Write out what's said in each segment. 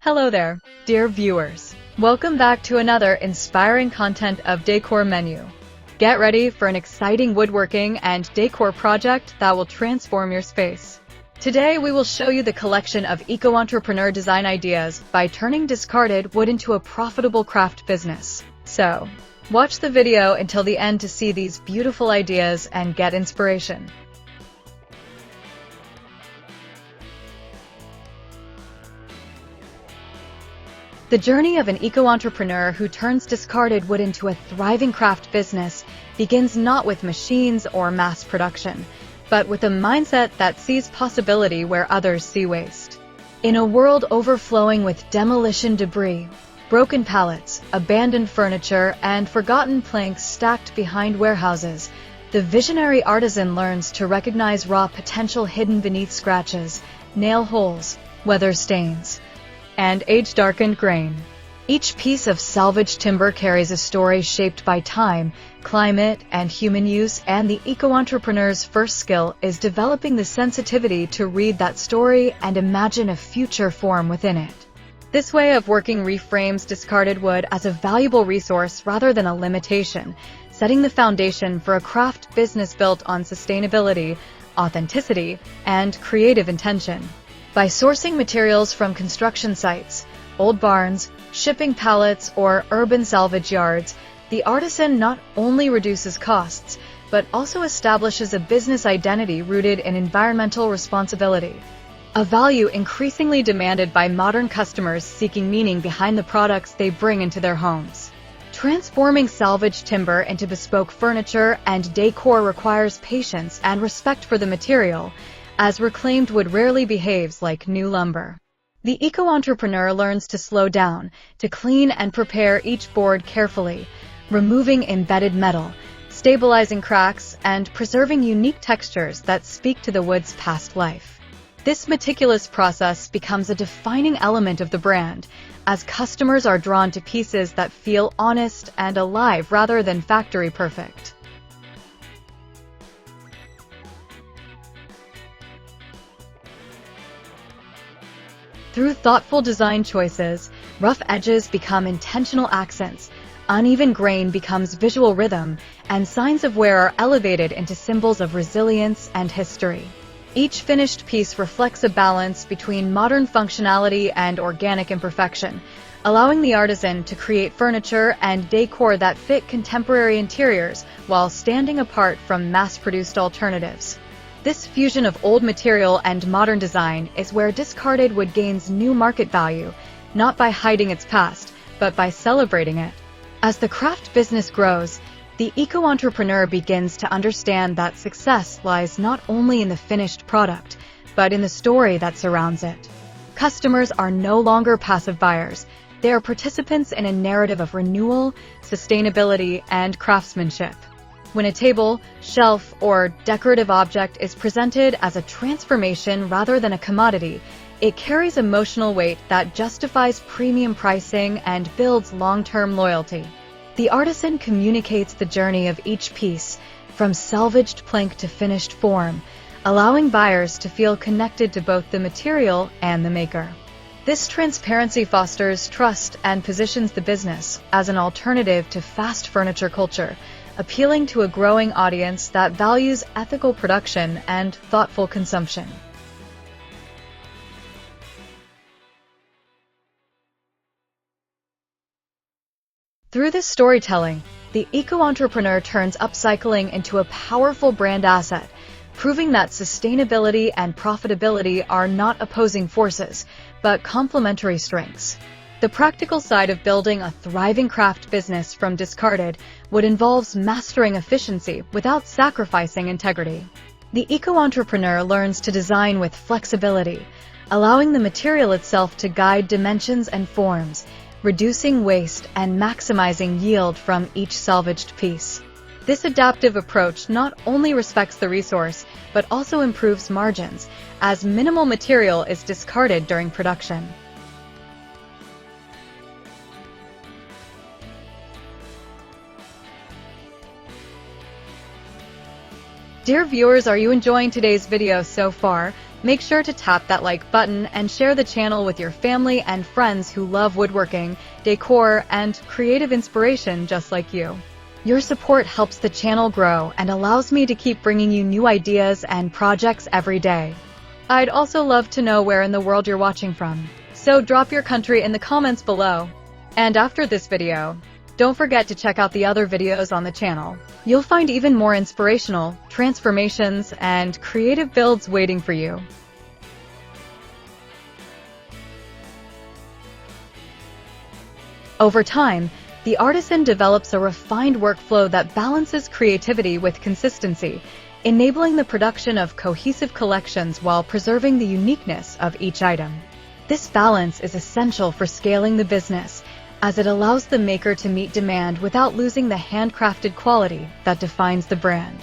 Hello there, dear viewers. Welcome back to another inspiring content of Decor Menu. Get ready for an exciting woodworking and decor project that will transform your space. Today we will show you the collection of eco-entrepreneur design ideas by turning discarded wood into a profitable craft business. So, watch the video until the end to see these beautiful ideas and get inspiration. The journey of an eco-entrepreneur who turns discarded wood into a thriving craft business begins not with machines or mass production, but with a mindset that sees possibility where others see waste. In a world overflowing with demolition debris, broken pallets, abandoned furniture, and forgotten planks stacked behind warehouses, the visionary artisan learns to recognize raw potential hidden beneath scratches, nail holes, weather stains, and age-darkened grain. Each piece of salvaged timber carries a story shaped by time, climate, and human use, and the eco-entrepreneur's first skill is developing the sensitivity to read that story and imagine a future form within it. This way of working reframes discarded wood as a valuable resource rather than a limitation, setting the foundation for a craft business built on sustainability, authenticity, and creative intention. By sourcing materials from construction sites, old barns, shipping pallets, or urban salvage yards, the artisan not only reduces costs, but also establishes a business identity rooted in environmental responsibility, a value increasingly demanded by modern customers seeking meaning behind the products they bring into their homes. Transforming salvaged timber into bespoke furniture and decor requires patience and respect for the material, as reclaimed wood rarely behaves like new lumber. The eco-entrepreneur learns to slow down, to clean and prepare each board carefully, removing embedded metal, stabilizing cracks, and preserving unique textures that speak to the wood's past life. This meticulous process becomes a defining element of the brand, as customers are drawn to pieces that feel honest and alive rather than factory perfect. Through thoughtful design choices, rough edges become intentional accents, uneven grain becomes visual rhythm, and signs of wear are elevated into symbols of resilience and history. Each finished piece reflects a balance between modern functionality and organic imperfection, allowing the artisan to create furniture and decor that fit contemporary interiors while standing apart from mass-produced alternatives. This fusion of old material and modern design is where discarded wood gains new market value, not by hiding its past, but by celebrating it. As the craft business grows, the eco-entrepreneur begins to understand that success lies not only in the finished product, but in the story that surrounds it. Customers are no longer passive buyers. They are participants in a narrative of renewal, sustainability, and craftsmanship. When a table, shelf, or decorative object is presented as a transformation rather than a commodity, it carries emotional weight that justifies premium pricing and builds long-term loyalty. The artisan communicates the journey of each piece, from salvaged plank to finished form, allowing buyers to feel connected to both the material and the maker. This transparency fosters trust and positions the business as an alternative to fast furniture culture, appealing to a growing audience that values ethical production and thoughtful consumption. Through this storytelling, the eco-entrepreneur turns upcycling into a powerful brand asset, proving that sustainability and profitability are not opposing forces, but complementary strengths. The practical side of building a thriving craft business from discarded wood involves mastering efficiency without sacrificing integrity. The eco-entrepreneur learns to design with flexibility, allowing the material itself to guide dimensions and forms, reducing waste and maximizing yield from each salvaged piece. This adaptive approach not only respects the resource, but also improves margins, as minimal material is discarded during production. Dear viewers, are you enjoying today's video so far? Make sure to tap that like button and share the channel with your family and friends who love woodworking, decor, and creative inspiration just like you. Your support helps the channel grow and allows me to keep bringing you new ideas and projects every day. I'd also love to know where in the world you're watching from, so drop your country in the comments below. And after this video, don't forget to check out the other videos on the channel. You'll find even more inspirational transformations and creative builds waiting for you. Over time, the artisan develops a refined workflow that balances creativity with consistency, enabling the production of cohesive collections while preserving the uniqueness of each item. This balance is essential for scaling the business, as it allows the maker to meet demand without losing the handcrafted quality that defines the brand.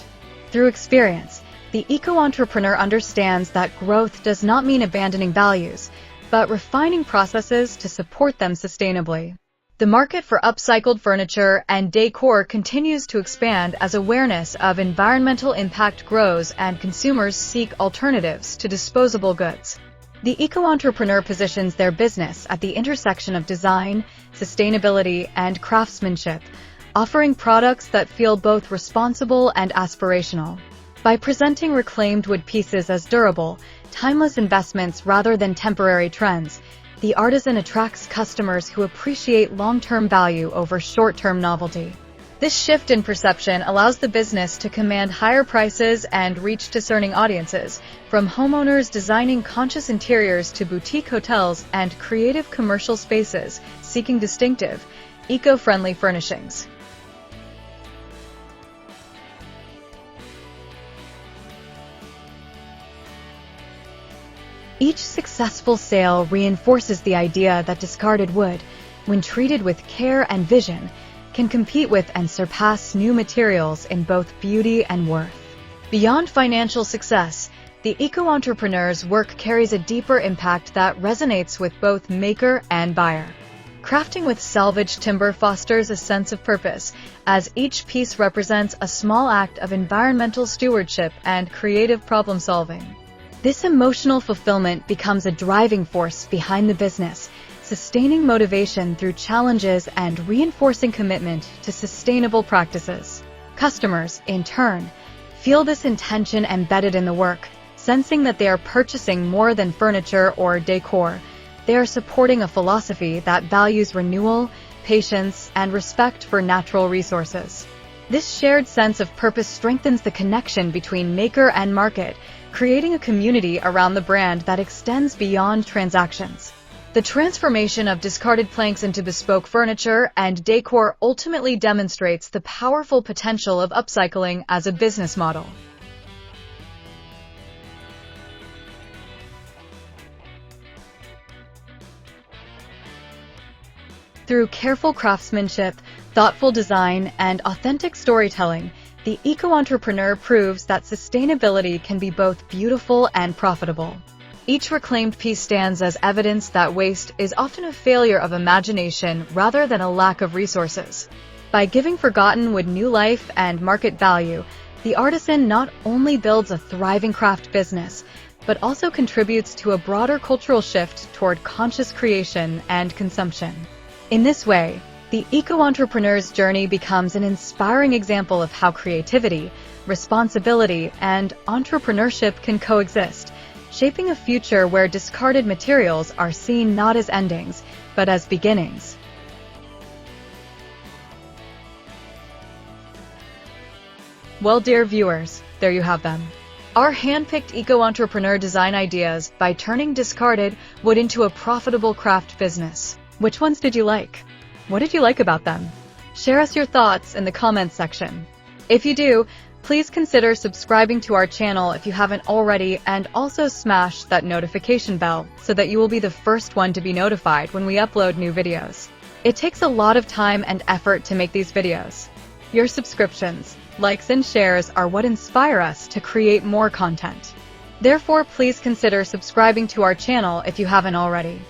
Through experience, the eco-entrepreneur understands that growth does not mean abandoning values, but refining processes to support them sustainably. The market for upcycled furniture and decor continues to expand as awareness of environmental impact grows and consumers seek alternatives to disposable goods. The eco-entrepreneur positions their business at the intersection of design, sustainability, and craftsmanship, offering products that feel both responsible and aspirational. By presenting reclaimed wood pieces as durable, timeless investments rather than temporary trends, the artisan attracts customers who appreciate long-term value over short-term novelty. This shift in perception allows the business to command higher prices and reach discerning audiences, from homeowners designing conscious interiors to boutique hotels and creative commercial spaces seeking distinctive, eco-friendly furnishings. Each successful sale reinforces the idea that discarded wood, when treated with care and vision, can compete with and surpass new materials in both beauty and worth. Beyond financial success, the eco-entrepreneur's work carries a deeper impact that resonates with both maker and buyer. Crafting with salvaged timber fosters a sense of purpose, as each piece represents a small act of environmental stewardship and creative problem-solving. This emotional fulfillment becomes a driving force behind the business, sustaining motivation through challenges and reinforcing commitment to sustainable practices. Customers, in turn, feel this intention embedded in the work, sensing that they are purchasing more than furniture or decor. They are supporting a philosophy that values renewal, patience, and respect for natural resources. This shared sense of purpose strengthens the connection between maker and market, creating a community around the brand that extends beyond transactions. The transformation of discarded planks into bespoke furniture and decor ultimately demonstrates the powerful potential of upcycling as a business model. Through careful craftsmanship, thoughtful design, and authentic storytelling, the eco-entrepreneur proves that sustainability can be both beautiful and profitable. Each reclaimed piece stands as evidence that waste is often a failure of imagination rather than a lack of resources. By giving forgotten wood new life and market value, the artisan not only builds a thriving craft business, but also contributes to a broader cultural shift toward conscious creation and consumption. In this way, the eco-entrepreneur's journey becomes an inspiring example of how creativity, responsibility, and entrepreneurship can coexist, shaping a future where discarded materials are seen not as endings, but as beginnings. Well, dear viewers, there you have them. Our hand-picked eco-entrepreneur design ideas by turning discarded wood into a profitable craft business. Which ones did you like? What did you like about them? Share us your thoughts in the comments section. If you do, please consider subscribing to our channel if you haven't already, and also smash that notification bell so that you will be the first one to be notified when we upload new videos. It takes a lot of time and effort to make these videos. Your subscriptions, likes, and shares are what inspire us to create more content. Therefore, please consider subscribing to our channel if you haven't already.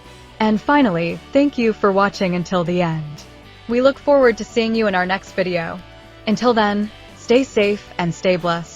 And finally, thank you for watching until the end. We look forward to seeing you in our next video. Until then, stay safe and stay blessed.